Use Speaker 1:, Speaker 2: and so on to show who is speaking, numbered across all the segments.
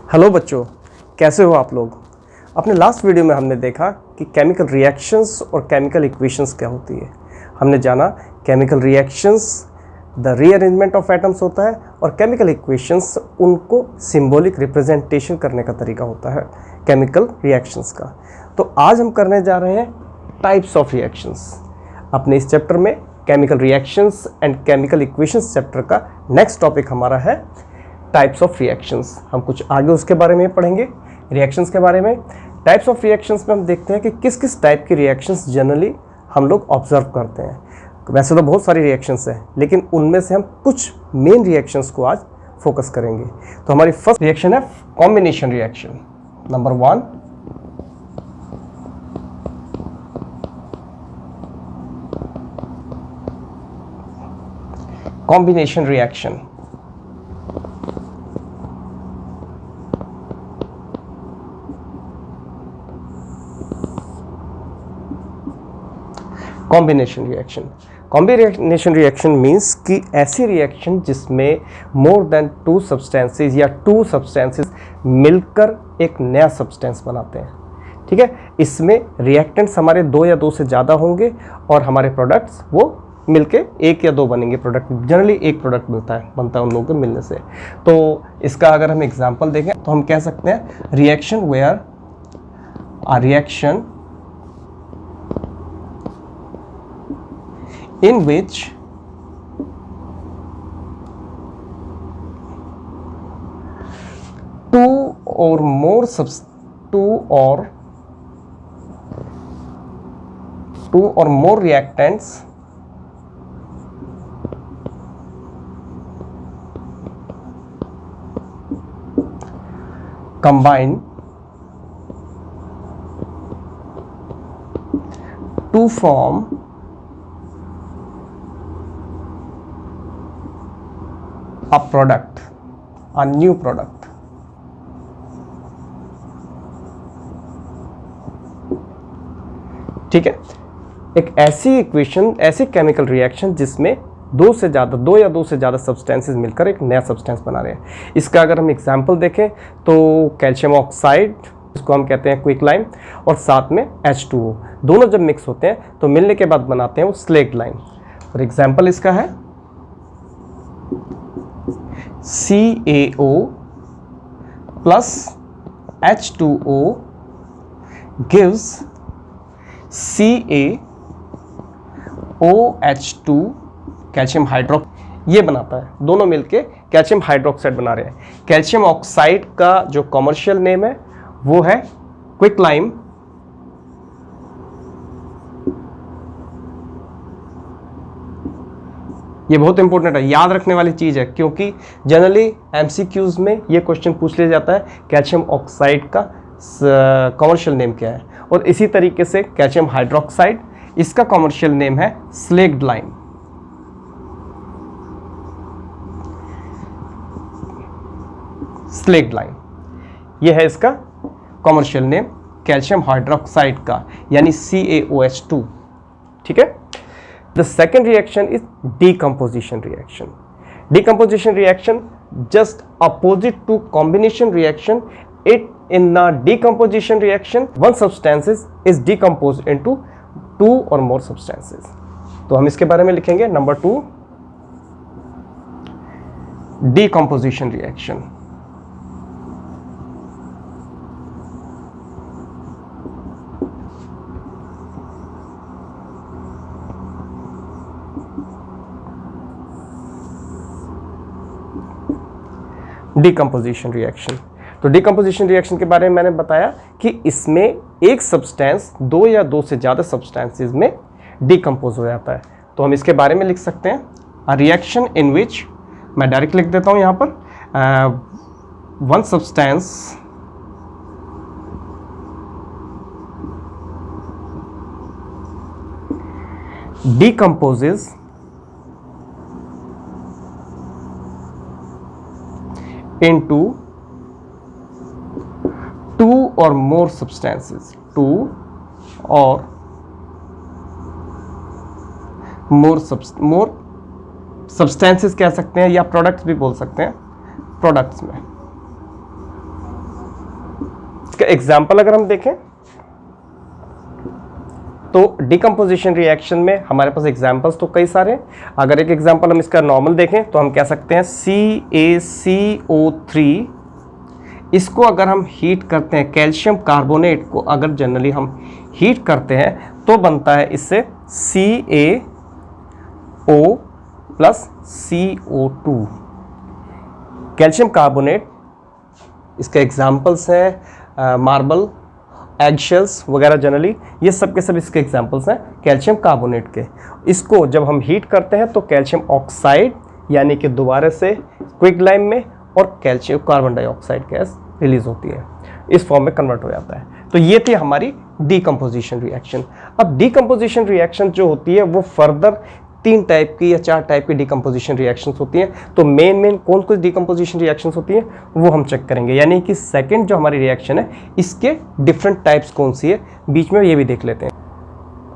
Speaker 1: Hello बच्चों, कैसे हो आप लोग। अपने लास्ट वीडियो में हमने देखा कि केमिकल रिएक्शंस और केमिकल इक्वेशंस क्या होती है। हमने जाना chemical reactions the rearrangement of atoms होता है और केमिकल इक्वेशंस उनको सिंबॉलिक रिप्रेजेंटेशन करने का तरीका होता है केमिकल रिएक्शंस का। तो आज हम करने जा रहे हैं टाइप्स ऑफ रिएक्शंस। अपने इस चैप्टर में chemical reactions and chemical equations chapter का नेक्स्ट टॉपिक हमारा है टाइप्स ऑफ रिएक्शंस। हम कुछ आगे उसके बारे में पढ़ेंगे, रिएक्शंस के बारे में। टाइप्स ऑफ रिएक्शंस में हम देखते हैं कि किस किस टाइप की रिएक्शंस जनरली हम लोग ऑब्जर्व करते हैं। वैसे तो बहुत सारी रिएक्शंस हैं, लेकिन उनमें से हम कुछ मेन रिएक्शंस को आज फोकस करेंगे। तो हमारी फर्स्ट रिएक्शन है combination reaction. Number 1, combination reaction. Combination reaction means कि ऐसी रिएक्शन जिसमें मोर देन टू सब्सटेंसेस या टू सब्सटेंसेस मिलकर एक नया सब्सटेंस बनाते हैं। ठीक है, इसमें रिएक्टेंट्स हमारे दो या दो से ज़्यादा होंगे और हमारे प्रोडक्ट्स वो मिलके एक या दो बनेंगे। प्रोडक्ट जनरली एक प्रोडक्ट बनता है उन लोगों के मिलने से। तो इसका अगर हम एग्जांपल देखें तो हम कह सकते हैं reaction where a reaction in which two or more reactants combine to form a product, a new product। ठीक है, एक ऐसी इक्वेशन, ऐसी केमिकल रिएक्शन जिसमें दो या दो से ज़्यादा सब्सटेंसेस मिलकर एक नया सब्सटेंस बना रहे हैं। इसका अगर हम एग्जांपल देखें तो कैल्शियम ऑक्साइड, इसको हम कहते हैं क्विक लाइम, और साथ में H2O, दोनों जब मिक्स होते हैं तो मिलने के बाद बनाते हैं वो स्लेक्ड लाइम। और एग्जांपल इसका है CaO plus H2O gives CaOH2 calcium hydroxide, ये बनाता है। दोनों मिलके कैल्शियम हाइड्रोक्साइड बना रहे हैं। कैल्शियम ऑक्साइड का जो कमर्शियल नेम है वो है क्विक लाइम, ये बहुत इंपॉर्टेंट है, याद रखने वाली चीज़ है, क्योंकि जनरली एमसीक्यूज में ये क्वेश्चन पूछ लिया जाता है कैल्शियम ऑक्साइड का कमर्शियल नेम क्या है। और इसी तरीके से कैल्शियम हाइड्रोक्साइड, इसका कमर्शियल नेम है स्लेक्ड लाइम। स्लेक्ड लाइम ये है इसका कमर्शियल नेम कैल्शियम हाइड्रोक्साइड का, यानी CaOH2। ठीक है। The second reaction is decomposition reaction. Decomposition reaction just opposite to combination reaction. In the decomposition reaction, one substance is decomposed into two or more substances. तो हम इसके बारे में लिखेंगे number 2, decomposition reaction. Decomposition reaction. तो decomposition reaction के बारे में मैंने बताया कि इसमें एक सब्सटेंस दो या दो से ज़्यादा सब्सटेंसेस में डिकम्पोज हो जाता है। तो हम इसके बारे में लिख सकते हैं अ रिएक्शन इन विच, मैं डायरेक्ट लिख देता हूँ यहाँ पर, one substance decomposes into two or more substances, two or more substances कह सकते हैं या प्रोडक्ट्स भी बोल सकते हैं। प्रोडक्ट्स में इसका एग्जाम्पल अगर हम देखें तो डिकम्पोजिशन रिएक्शन में हमारे पास एग्जाम्पल्स तो कई सारे हैं। अगर एक एग्जाम्पल हम इसका नॉर्मल देखें तो हम कह सकते हैं CaCO3, इसको अगर हम हीट करते हैं, कैल्शियम कार्बोनेट को अगर जनरली हम हीट करते हैं तो बनता है इससे CaO plus CO2। Calcium carbonate, इसके एग्जाम्पल्स हैं मार्बल, एग शेल्स वगैरह, जनरली ये सब के सब इसके एग्जाम्पल्स हैं कैल्शियम कार्बोनेट के। इसको जब हम हीट करते हैं तो कैल्शियम ऑक्साइड यानी कि दोबारा से क्विकलाइम में और calcium carbon dioxide gas release होती है, इस फॉर्म में कन्वर्ट हो जाता है। तो ये थी हमारी डीकम्पोजिशन रिएक्शन। अब डीकम्पोजिशन रिएक्शन जो होती है वो फर्दर 3 टाइप की या 4 टाइप की डीकम्पोजिशन रिएक्शंस होती हैं। तो मेन कौन कौन डीकम्पोजिशन रिएक्शंस होती हैं वो हम चेक करेंगे, यानी कि सेकंड जो हमारी रिएक्शन है इसके डिफरेंट टाइप्स कौन सी है, बीच में ये भी देख लेते हैं।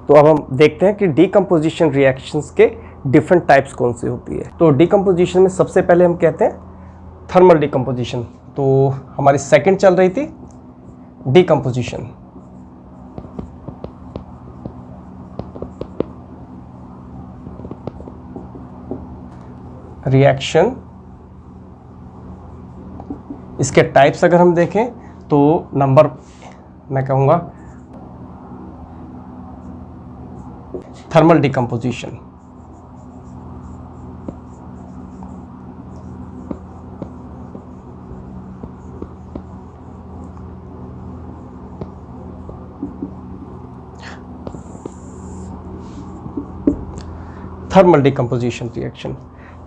Speaker 1: तो अब हम देखते हैं कि डीकम्पोजिशन रिएक्शंस के डिफरेंट टाइप्स कौन सी होती है। तो डीकम्पोजिशन में सबसे पहले हम कहते हैं थर्मल डीकम्पोजिशन। तो हमारी सेकंड चल रही थी डीकम्पोजिशन। रिएक्शन, इसके टाइप्स अगर हम देखें तो नंबर मैं कहूँगा thermal decomposition. Thermal decomposition reaction,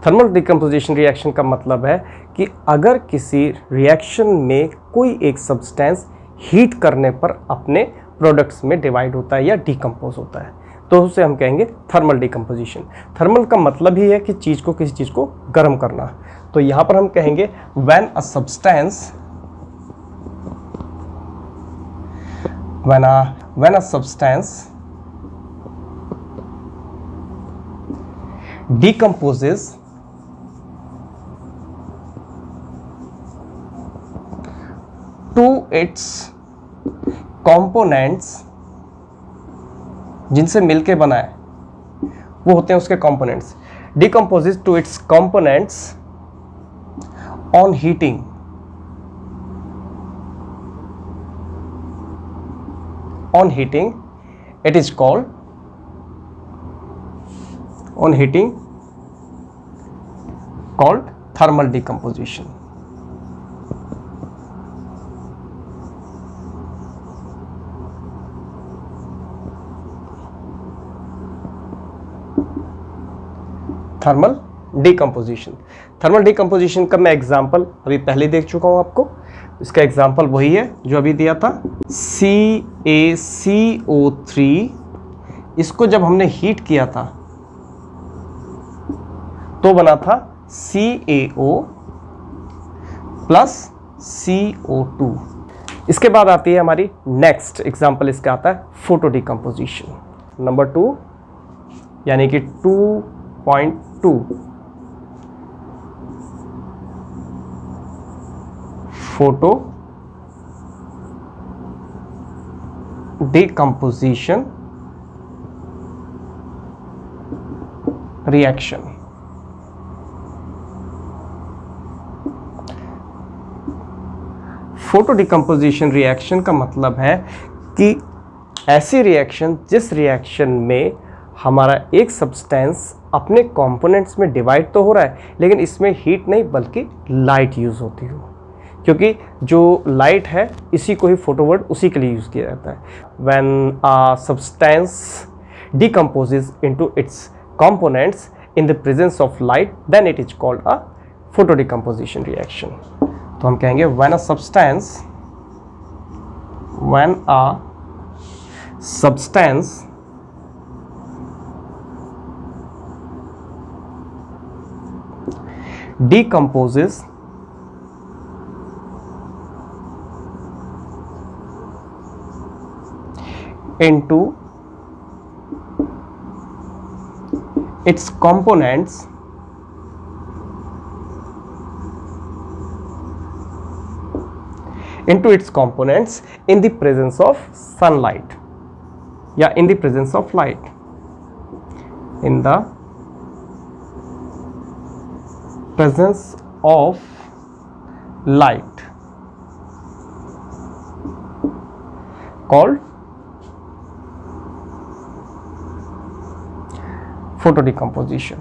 Speaker 1: thermal decomposition reaction का मतलब है कि अगर किसी रिएक्शन में कोई एक सब्सटेंस हीट करने पर अपने प्रोडक्ट्स में डिवाइड होता है या डीकम्पोज होता है तो उसे हम कहेंगे थर्मल डीकम्पोजिशन। थर्मल का मतलब ही है कि चीज़ को, किसी चीज़ को गर्म करना। तो यहाँ पर हम कहेंगे when a substance decomposes to its components, जिनसे मिलके बना है वो होते हैं उसके components, decomposes to its components on heating, it is called on heating called thermal decomposition। Thermal decomposition, thermal decomposition का मैं एग्जांपल अभी पहले देख चुका हूं आपको। इसका एग्जांपल वही है जो अभी दिया था, CaCO3, इसको जब हमने हीट किया था तो बना था CaO प्लस CO2। इसके बाद आती है हमारी नेक्स्ट एग्जांपल, इसका आता है फोटो डीकम्पोजिशन नंबर 2 यानी कि 2.2। Photo decomposition reaction. Photo decomposition reaction का मतलब है कि ऐसी रिएक्शन जिस रिएक्शन में हमारा एक सब्सटेंस अपने कंपोनेंट्स में डिवाइड तो हो रहा है लेकिन इसमें हीट नहीं बल्कि लाइट यूज़ होती हो, क्योंकि जो लाइट है इसी को ही फोटो वर्ड उसी के लिए यूज़ किया जाता है। When a substance decomposes into its components in the presence of light then it is called a photo decomposition reaction. तो हम कहेंगे when a substance decomposes into its components into its components in the presence of sunlight, या in the presence of light, in the presence of light, called photo decomposition,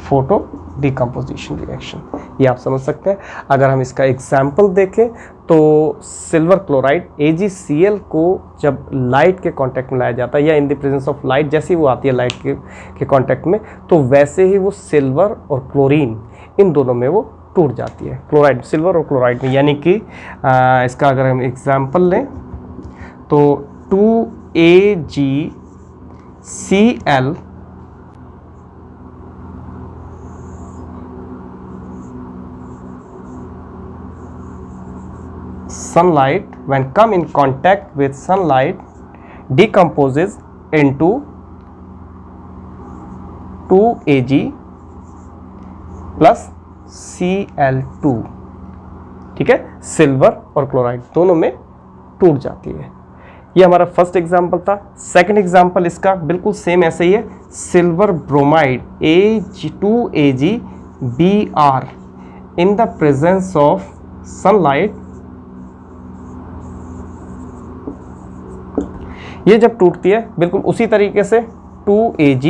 Speaker 1: photo decomposition reaction. ये आप समझ सकते हैं। अगर हम इसका example देखें तो सिल्वर क्लोराइड AgCl को जब लाइट के कांटेक्ट में लाया जाता है या इन द प्रेजेंस ऑफ लाइट, जैसे ही वो आती है लाइट के कांटेक्ट में, तो वैसे ही वो सिल्वर और क्लोरीन इन दोनों में वो टूट जाती है, क्लोराइड, सिल्वर और क्लोराइड में। यानी कि इसका अगर हम एग्जाम्पल लें तो 2AgCl sunlight, when come in contact with sunlight, decomposes into 2Ag plus Cl2, ठीक है, सिल्वर और क्लोराइड दोनों में टूट जाती है। ये हमारा फर्स्ट एग्जांपल था। सेकंड एग्जांपल इसका बिल्कुल सेम ऐसे ही है, silver bromide Ag2AgBr in the presence of sunlight, ये जब टूटती है बिल्कुल उसी तरीके से 2Ag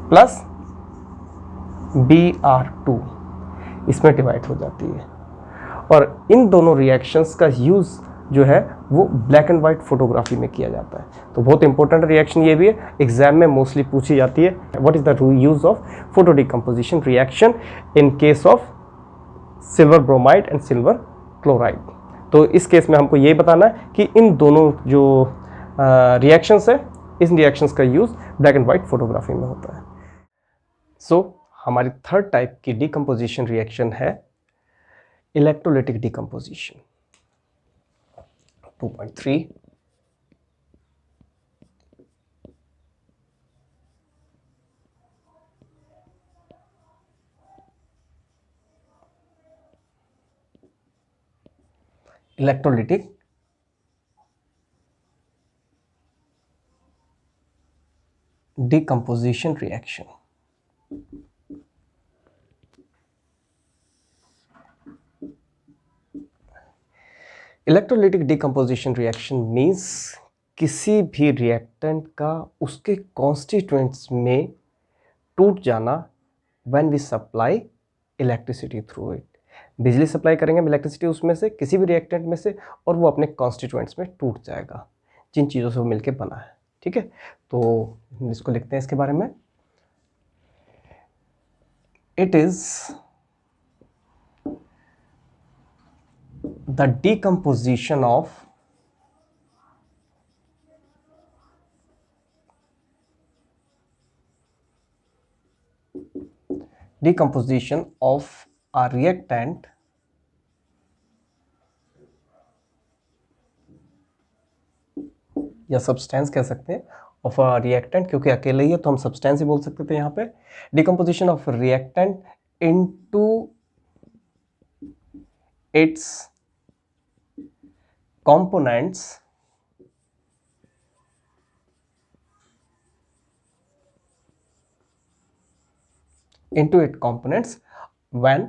Speaker 1: प्लस Br2 इसमें डिवाइड हो जाती है। और इन दोनों रिएक्शंस का यूज़ जो है वो ब्लैक एंड वाइट फोटोग्राफी में किया जाता है। तो बहुत इंपॉर्टेंट रिएक्शन ये भी है, एग्जाम में मोस्टली पूछी जाती है। What is the use of photo decomposition reaction in case of silver bromide and silver chloride. तो इस केस में हमको ये बताना है कि इन दोनों जो रिएक्शंस है, इस रिएक्शंस का use black and white photography में होता है। सो हमारी थर्ड टाइप की डिकम्पोजिशन रिएक्शन है electrolytic decomposition. 2.3 electrolytic decomposition reaction। Electrolytic decomposition reaction means किसी भी रिएक्टेंट का उसके कॉन्स्टिट्यूएंट्स में टूट जाना when we supply electricity through it. बिजली सप्लाई करेंगे हम इलेक्ट्रिसिटी उसमें से, किसी भी रिएक्टेंट में से, और वो अपने कॉन्स्टिट्यूएंट्स में टूट जाएगा जिन चीज़ों से वो मिलकर बना है। ठीक है, तो इसको लिखते हैं इसके बारे में। It is the decomposition of a reactant या सब्सटेंस कह सकते हैं, ऑफ अ रिएक्टेंट, क्योंकि अकेले ही है तो हम सब्सटेंस ही बोल सकते थे यहाँ पे। Decomposition of reactant into its components when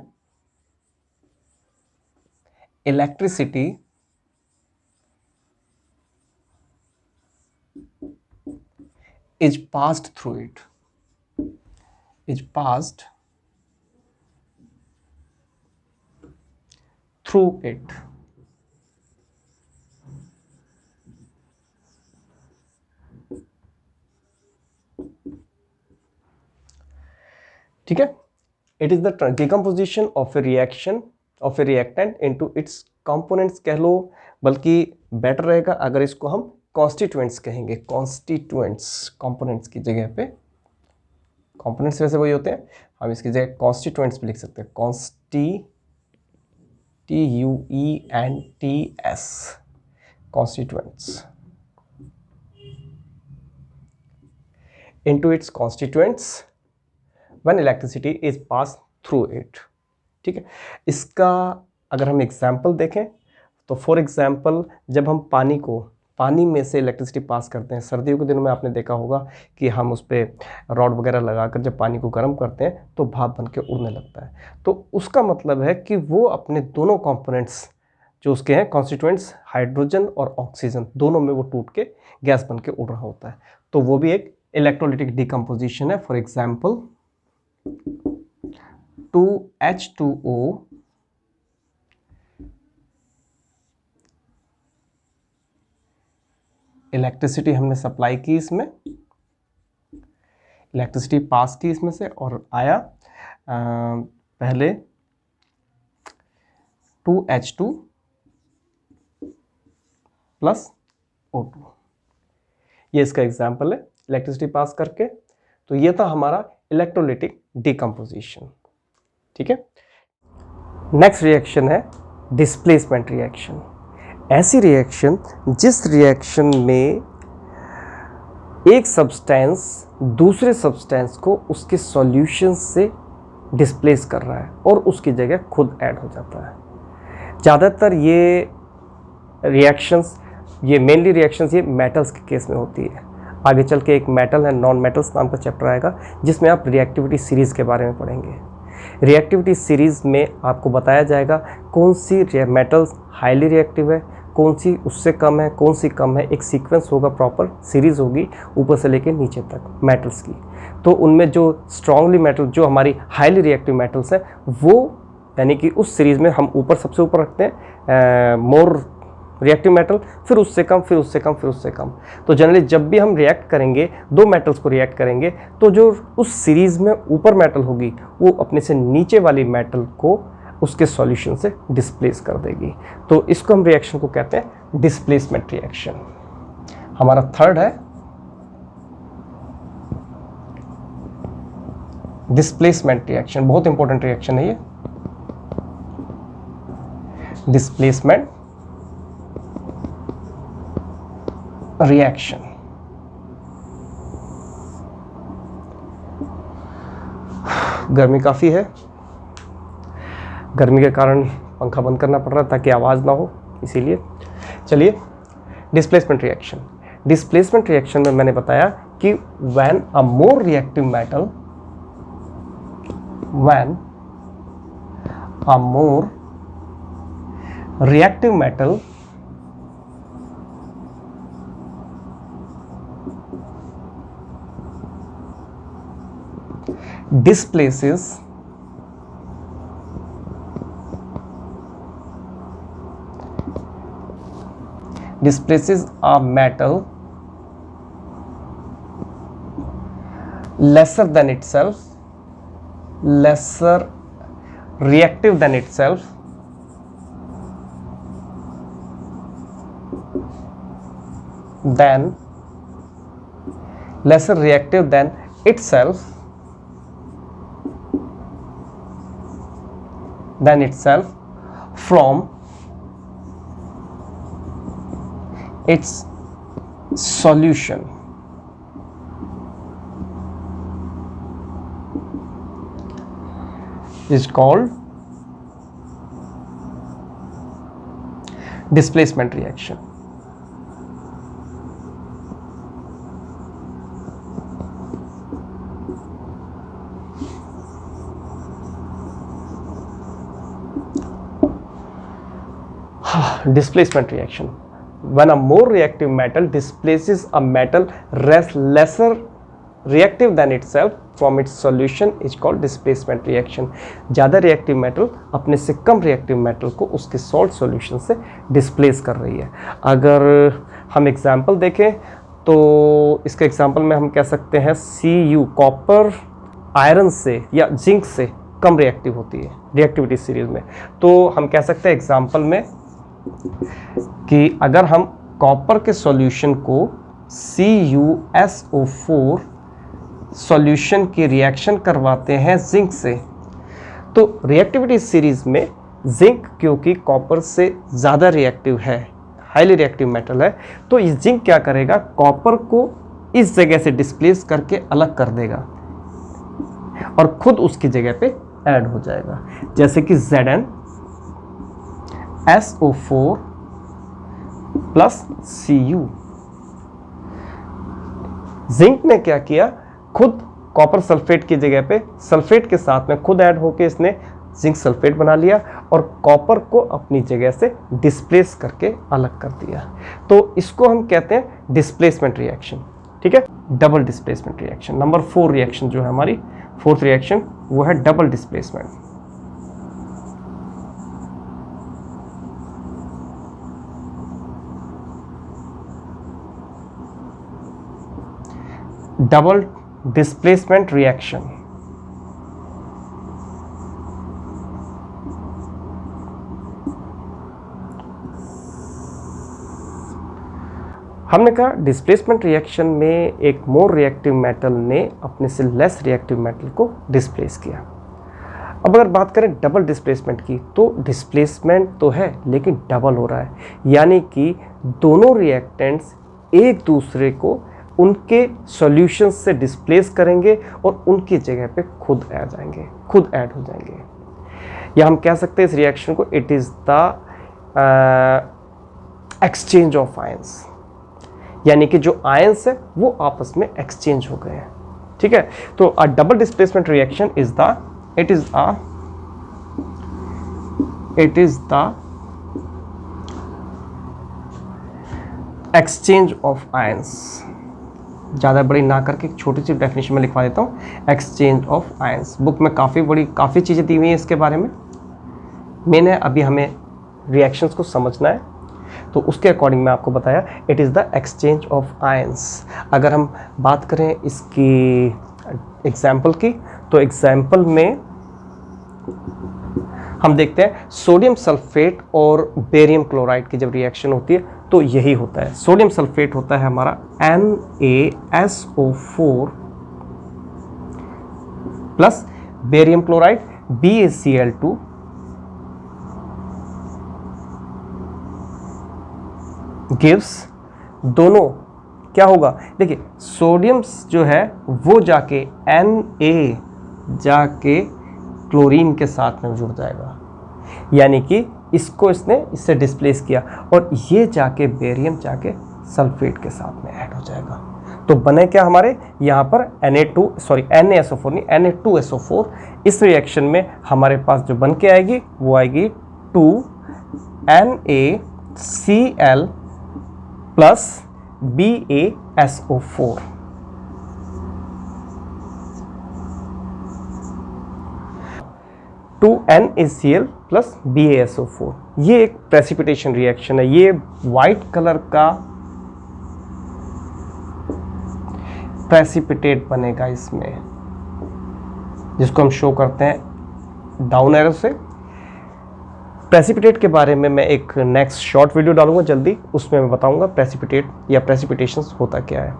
Speaker 1: electricity is passed through it, is passed through it। ठीक है, it is the decomposition of A reaction of A reactant into its components कह लो, बल्कि बेटर रहेगा अगर इसको हम कॉन्स्टिट्यूएंट्स कहेंगे। Constituents, components की जगह पे, कंपोनेंट्स वैसे वही होते हैं, हम इसकी जगह कॉन्स्टिट्यूएंट्स भी लिख सकते हैं। TUENTS, constituents। into its constituents when electricity is passed through it। ठीक है। इसका अगर हम एग्जाम्पल देखें तो फॉर एग्जाम्पल जब हम पानी में से इलेक्ट्रिसिटी पास करते हैं, सर्दियों के दिनों में आपने देखा होगा कि हम उस पर रॉड वगैरह लगाकर जब पानी को गर्म करते हैं तो भाप बन के उड़ने लगता है। तो उसका मतलब है कि वो अपने दोनों कंपोनेंट्स जो उसके हैं कॉन्स्टिट्यूएंट्स, हाइड्रोजन और ऑक्सीजन, दोनों में वो टूट के गैस बन के उड़ रहा होता है। तो वो भी एक इलेक्ट्रोलिटिक डिकम्पोजिशन है। फॉर एग्जाम्पल 2H2O इलेक्ट्रिसिटी हमने सप्लाई की, इसमें इलेक्ट्रिसिटी पास की इसमें से और आया पहले 2H2 प्लस O2। ये इसका एग्जाम्पल है इलेक्ट्रिसिटी पास करके। तो ये था हमारा इलेक्ट्रोलिटिक डिकम्पोजिशन, ठीक है। नेक्स्ट रिएक्शन है डिस्प्लेसमेंट रिएक्शन। ऐसी रिएक्शन जिस रिएक्शन में एक सब्सटेंस दूसरे सब्सटेंस को उसके सॉल्यूशन से डिस्प्लेस कर रहा है और उसकी जगह खुद ऐड हो जाता है। ज़्यादातर ये रिएक्शंस, ये मेनली रिएक्शंस ये मेटल्स के केस में होती है। आगे चल के एक मेटल है, नॉन मेटल्स नाम का चैप्टर आएगा जिसमें आप रिएक्टिविटी सीरीज़ के बारे में पढ़ेंगे। रिएक्टिविटी सीरीज़ में आपको बताया जाएगा कौन सी मेटल्स हाईली रिएक्टिव है, कौन सी उससे कम है, कौन सी कम है। एक सीक्वेंस होगा, प्रॉपर सीरीज़ होगी ऊपर से लेकर नीचे तक मेटल्स की। तो उनमें जो स्ट्रांगली मेटल, जो हमारी हाईली रिएक्टिव मेटल्स हैं, वो यानी कि उस सीरीज़ में हम ऊपर सबसे ऊपर रखते हैं मोर रिएक्टिव मेटल, फिर उससे कम, फिर उससे कम, फिर उससे कम। तो जनरली जब भी हम रिएक्ट करेंगे, दो मेटल्स को रिएक्ट करेंगे, तो जो उस सीरीज़ में ऊपर मेटल होगी वो अपने से नीचे वाली मेटल को उसके सॉल्यूशन से डिस्प्लेस कर देगी। तो इसको हम रिएक्शन को कहते हैं डिस्प्लेसमेंट रिएक्शन। हमारा थर्ड है डिस्प्लेसमेंट रिएक्शन। बहुत इंपॉर्टेंट रिएक्शन है ये, डिस्प्लेसमेंट रिएक्शन। गर्मी काफ़ी है, गर्मी के कारण पंखा बंद करना पड़ रहा है ताकि आवाज़ ना हो, इसीलिए। चलिए, डिस्प्लेसमेंट रिएक्शन। डिस्प्लेसमेंट रिएक्शन में मैंने बताया कि when a more reactive metal, when a more reactive metal displaces a metal lesser than itself, lesser reactive than itself, then lesser reactive than itself, from its solution. Is called displacement reaction. Displacement reaction. When a more reactive metal displaces a metal lesser reactive than itself from its solution is called displacement reaction. ज़्यादा reactive metal अपने से कम reactive metal को उसके salt solution से displace कर रही है। अगर हम एग्जांपल देखें तो इसका एग्जांपल में हम कह सकते हैं Cu, कॉपर आयरन से या जिंक से कम रिएक्टिव होती है रिएक्टिविटी सीरीज में। तो हम कह सकते हैं एग्जांपल में कि अगर हम कॉपर के सॉल्यूशन को CuSO4 सॉल्यूशन की रिएक्शन करवाते हैं जिंक से, तो रिएक्टिविटी सीरीज में जिंक क्योंकि कॉपर से ज़्यादा रिएक्टिव है, हाईली रिएक्टिव मेटल है, तो इस जिंक क्या करेगा, कॉपर को इस जगह से डिस्प्लेस करके अलग कर देगा और खुद उसकी जगह पे ऐड हो जाएगा, जैसे कि ZnSO4 प्लस Cu। जिंक ने क्या किया, खुद कॉपर सल्फेट की जगह पे सल्फेट के साथ में खुद ऐड होके इसने जिंक सल्फेट बना लिया और कॉपर को अपनी जगह से डिस्प्लेस करके अलग कर दिया। तो इसको हम कहते हैं डिस्प्लेसमेंट रिएक्शन। ठीक है, double displacement reaction. Number 4 reaction जो है हमारी, फोर्थ रिएक्शन, वो है double displacement. Double displacement reaction. हमने कहा डिस्प्लेसमेंट रिएक्शन में एक मोर रिएक्टिव मेटल ने अपने से लेस रिएक्टिव मेटल को डिस्प्लेस किया। अब अगर बात करें डबल डिस्प्लेसमेंट की, तो डिस्प्लेसमेंट तो है लेकिन डबल हो रहा है, यानी कि दोनों रिएक्टेंट्स एक दूसरे को उनके सॉल्यूशन से डिस्प्लेस करेंगे और उनकी जगह पे खुद आ जाएंगे, खुद ऐड हो जाएंगे। या हम कह सकते हैं इस रिएक्शन को it is the exchange of ions, यानी कि जो आयंस है वो आपस में एक्सचेंज हो गए हैं। ठीक है, तो अ double displacement reaction is the it is the exchange of ions. ज़्यादा बड़ी ना करके एक छोटी सी डेफिनेशन में लिखवा देता हूँ, एक्सचेंज ऑफ आयंस। बुक में काफ़ी चीज़ें दी हुई हैं इसके बारे में। मेन है अभी हमें रिएक्शंस को समझना है, तो उसके अकॉर्डिंग मैं आपको बताया it is the exchange of ions. अगर हम बात करें इसकी एग्जाम्पल की, तो एग्जाम्पल में हम देखते हैं सोडियम सल्फेट और बेरियम क्लोराइड की जब रिएक्शन होती है तो यही होता है। सोडियम सल्फेट होता है हमारा NaSO4 plus barium chloride BaCl2 gives, दोनों क्या होगा, देखिए सोडियम जो है वो जाके जाके क्लोरीन के साथ में जुड़ जाएगा, यानी कि इसको इससे डिस्प्लेस किया और ये जाके बेरियम जाके सल्फेट के साथ में ऐड हो जाएगा। तो बने क्या हमारे यहाँ पर NaSO4 नहीं, Na2SO4। इस रिएक्शन में हमारे पास जो बन के आएगी वो आएगी 2NaCl plus BaSO4। NaCl plus BaSO4, ये एक प्रेसिपिटेशन रिएक्शन है। ये वाइट कलर का प्रेसिपिटेट बनेगा इसमें, जिसको हम शो करते हैं डाउन एरो से। प्रेसिपिटेट के बारे में मैं एक नेक्स्ट शॉर्ट वीडियो डालूंगा जल्दी, उसमें मैं बताऊंगा प्रेसिपिटेट या प्रेसिपिटेशंस होता क्या है,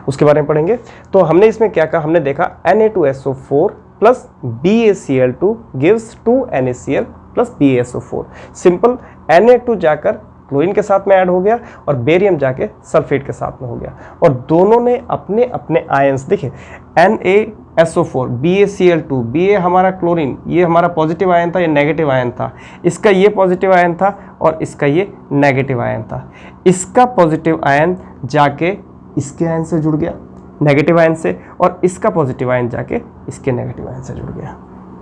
Speaker 1: उसके बारे में पढ़ेंगे। तो हमने इसमें क्या कहा, हमने देखा Na2SO4 plus BaCl2 gives 2NaCl plus BaSO4। Simple, Na2 जाकर क्लोरीन के साथ में ऐड हो गया और बेरियम जाके सल्फेट के साथ में हो गया, और दोनों ने अपने अपने आयंस, देखिए NaSO4 BaCl2, Ba हमारा क्लोरीन, ये हमारा पॉजिटिव आयन था, ये नेगेटिव आयन था, इसका ये पॉजिटिव आयन था और इसका ये नेगेटिव आयन था। इसका पॉजिटिव आयन जाके इसके आयन से जुड़ गया नेगेटिव आयन से, और इसका पॉजिटिव आयन जाके इसके नेगेटिव आयन से जुड़ गया।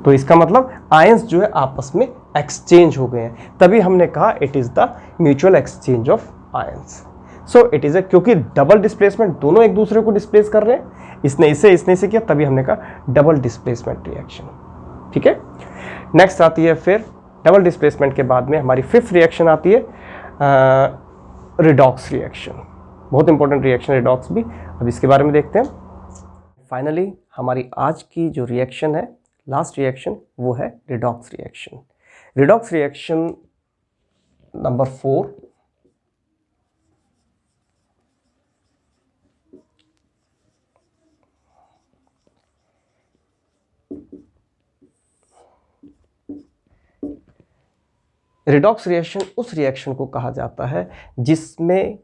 Speaker 1: तो इसका मतलब आयंस जो है आपस में एक्सचेंज हो गए हैं, तभी हमने कहा it is the mutual exchange of ions. So it is क्योंकि डबल डिस्प्लेसमेंट, दोनों एक दूसरे को डिस्प्लेस कर रहे हैं, इसने इसे किया, तभी हमने कहा डबल डिस्प्लेसमेंट रिएक्शन। ठीक है, नेक्स्ट आती है फिर डबल डिस्प्लेसमेंट के बाद में हमारी फिफ्थ रिएक्शन आती है रिडॉक्स रिएक्शन। बहुत इंपॉर्टेंट रिएक्शन रिडॉक्स भी, अब इसके बारे में देखते हैं। फाइनली हमारी आज की जो रिएक्शन है, लास्ट रिएक्शन, वो है redox reaction. Redox reaction number 4, redox reaction उस रिएक्शन को कहा जाता है जिसमें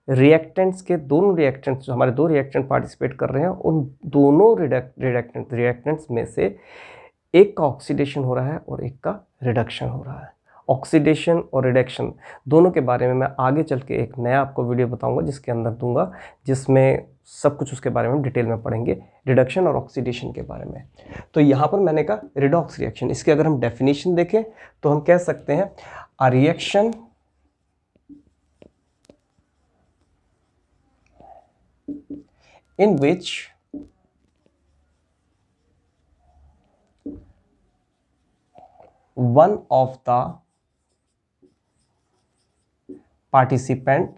Speaker 1: रिएक्टेंट्स के दोनों रिएक्टेंट्स, जो हमारे दो रिएक्टेंट पार्टिसिपेट कर रहे हैं, उन दोनों रिएक्टेंट्स में से एक का ऑक्सीडेशन हो रहा है और एक का रिडक्शन हो रहा है। ऑक्सीडेशन और रिडक्शन दोनों के बारे में मैं आगे चल के एक नया आपको वीडियो बताऊंगा जिसके अंदर दूंगा, जिसमें सब कुछ उसके बारे में डिटेल में पढ़ेंगे, रिडक्शन और ऑक्सीडेशन के बारे में। तो यहाँ पर मैंने कहा रिडॉक्स रिएक्शन, इसके अगर हम डेफिनेशन देखें तो हम कह सकते हैं अ reaction in which one of the participant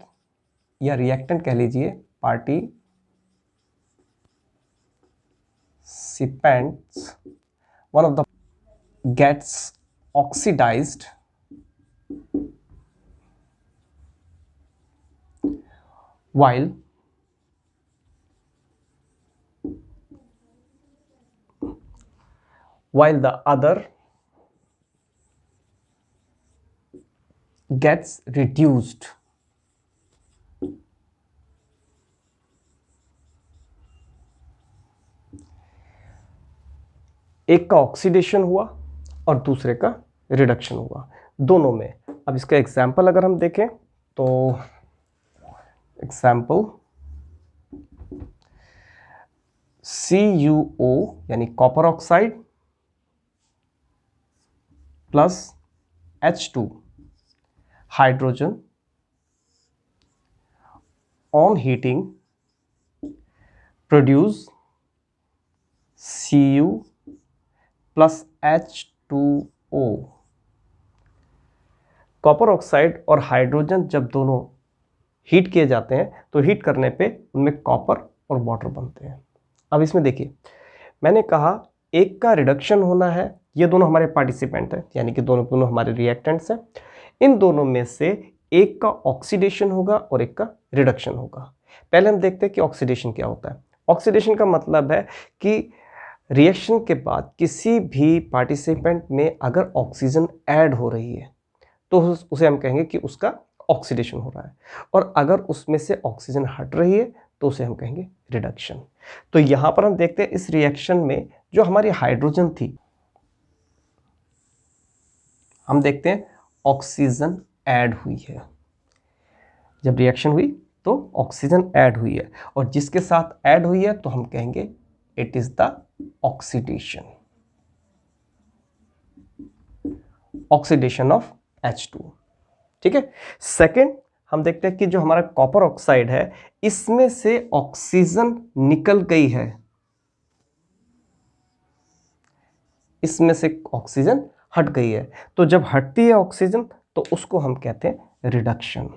Speaker 1: या reactant कह लीजिए, participants, one of the gets oxidized while the other gets reduced. एक का ऑक्सीडेशन हुआ और दूसरे का रिडक्शन हुआ, दोनों में। अब इसका एग्जाम्पल अगर हम देखें तो एग्जाम्पल CuO यानी copper oxide plus H2 hydrogen on heating produce Cu plus H2O। Copper oxide और हाइड्रोजन जब दोनों हीट किए जाते हैं तो हीट करने पे उनमें कॉपर और वाटर बनते हैं। अब इसमें देखिए, मैंने कहा एक का रिडक्शन होना है, ये दोनों हमारे पार्टिसिपेंट हैं, यानी कि दोनों हमारे रिएक्टेंट्स हैं। इन दोनों में से एक का ऑक्सीडेशन होगा और एक का रिडक्शन होगा। पहले हम देखते हैं कि ऑक्सीडेशन क्या होता है। ऑक्सीडेशन का मतलब है कि रिएक्शन के बाद किसी भी पार्टिसिपेंट में अगर ऑक्सीजन ऐड हो रही है तो उसे हम कहेंगे कि उसका ऑक्सीडेशन हो रहा है, और अगर उसमें से ऑक्सीजन हट रही है तो उसे हम कहेंगे रिडक्शन। तो यहाँ पर हम देखते हैं इस रिएक्शन में जो हमारी हाइड्रोजन थी, हम देखते हैं ऑक्सीजन ऐड हुई है। जब रिएक्शन हुई तो ऑक्सीजन ऐड हुई है, और जिसके साथ ऐड हुई है तो हम कहेंगे it is the oxidation, oxidation of H2। ठीक है। सेकेंड, हम देखते हैं कि जो हमारा कॉपर ऑक्साइड है इसमें से ऑक्सीजन निकल गई है, इसमें से ऑक्सीजन हट गई है। तो जब हटती है ऑक्सीजन तो उसको हम कहते हैं reduction.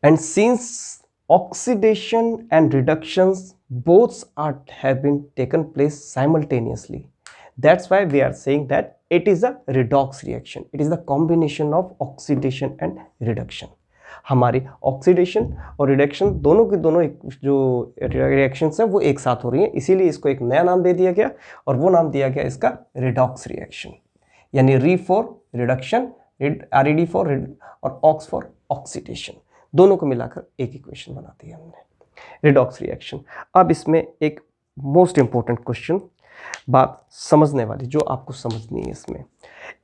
Speaker 1: And since oxidation and reductions both have been taken place simultaneously, that's why we are saying that it is a redox reaction. It is the combination of oxidation and reduction. हमारी oxidation और reduction दोनों की दोनों जो reactions हैं वो एक साथ हो रही हैं, इसीलिए इसको एक नया नाम दे दिया गया, और वो नाम दिया गया इसका रिडॉक्स रिएक्शन, यानी री फॉर रिडक्शन, RED फॉर और ऑक्स फॉर ऑक्सीडेशन, दोनों को मिलाकर एक इक्वेशन बना दी हमने, रिडॉक्स रिएक्शन। अब इसमें एक मोस्ट इंपॉर्टेंट क्वेश्चन, बात समझने वाली जो आपको समझनी है, इसमें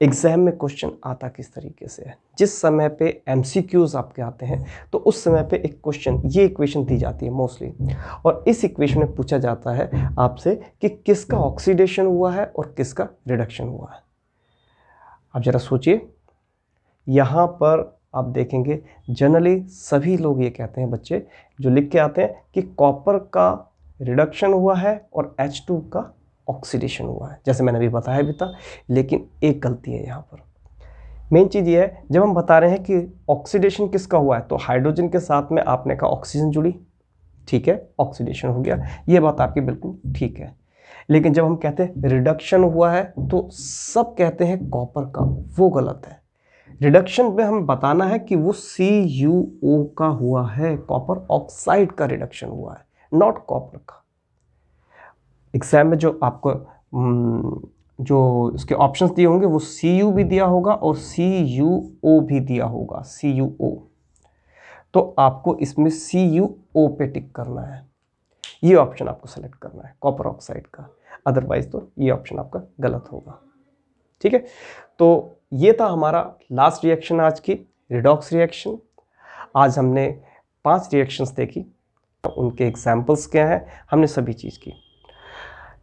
Speaker 1: एग्जाम में क्वेश्चन आता किस तरीके से है। जिस समय पे MCQs आपके आते हैं तो उस समय पे एक क्वेश्चन, ये इक्वेशन दी जाती है मोस्टली, और इस इक्वेशन में पूछा जाता है आपसे कि किसका ऑक्सीडेशन हुआ है और किसका रिडक्शन हुआ है। आप जरा सोचिए, यहाँ पर आप देखेंगे जनरली सभी लोग ये कहते हैं, बच्चे जो लिख के आते हैं कि कॉपर का रिडक्शन हुआ है और H2 का ऑक्सीडेशन हुआ है, जैसे मैंने अभी बताया भी था। लेकिन एक गलती है यहाँ पर, मेन चीज़ ये है, जब हम बता रहे हैं कि ऑक्सीडेशन किसका हुआ है तो हाइड्रोजन के साथ में आपने कहा ऑक्सीजन जुड़ी, ठीक है, ऑक्सीडेशन हो गया, ये बात आपकी बिल्कुल ठीक है। लेकिन जब हम कहते हैं रिडक्शन हुआ है तो सब कहते हैं कॉपर का, वो गलत है। रिडक्शन में हम बताना है कि वो CuO का हुआ है, कॉपर ऑक्साइड का रिडक्शन हुआ है, नॉट कॉपर का। एग्जाम में जो आपको जो इसके ऑप्शंस दिए होंगे वो Cu भी दिया होगा और CuO भी दिया होगा, CuO। तो आपको इसमें CuO पे टिक करना है, ये ऑप्शन आपको सेलेक्ट करना है कॉपर ऑक्साइड का, अदरवाइज तो ये ऑप्शन आपका गलत होगा। ठीक है, तो ये था हमारा लास्ट रिएक्शन आज की, रिडॉक्स रिएक्शन। आज हमने 5 रिएक्शंस देखी, उनके एग्जाम्पल्स क्या हैं, हमने सभी चीज़ की।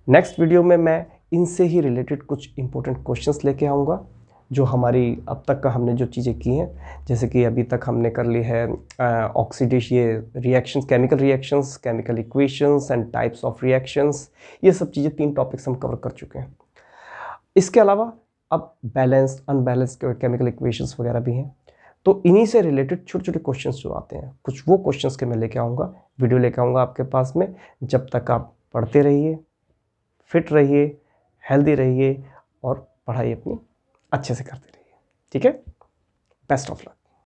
Speaker 1: नेक्स्ट वीडियो में मैं इनसे ही रिलेटेड कुछ इंपॉर्टेंट क्वेश्चंस लेके आऊँगा, जो हमारी अब तक का हमने जो चीज़ें की हैं, जैसे कि अभी तक हमने कर ली है ऑक्सीडेशन, ये reactions, chemical equations and types of reactions, ये सब चीज़ें 3 टॉपिक्स हम कवर कर चुके हैं। इसके अलावा अब बैलेंस्ड अनबैलेंस्ड केमिकल इक्वेशंस वगैरह भी हैं, तो इन्हीं से रिलेटेड छोटे छोटे क्वेश्चंस जो आते हैं, कुछ वो क्वेश्चंस के मैं लेके आऊँगा, वीडियो लेके आऊँगा आपके पास में। जब तक आप पढ़ते रहिए, फिट रहिए, हेल्दी रहिए और पढ़ाई अपनी अच्छे से करते रहिए। ठीक है, बेस्ट ऑफ लक।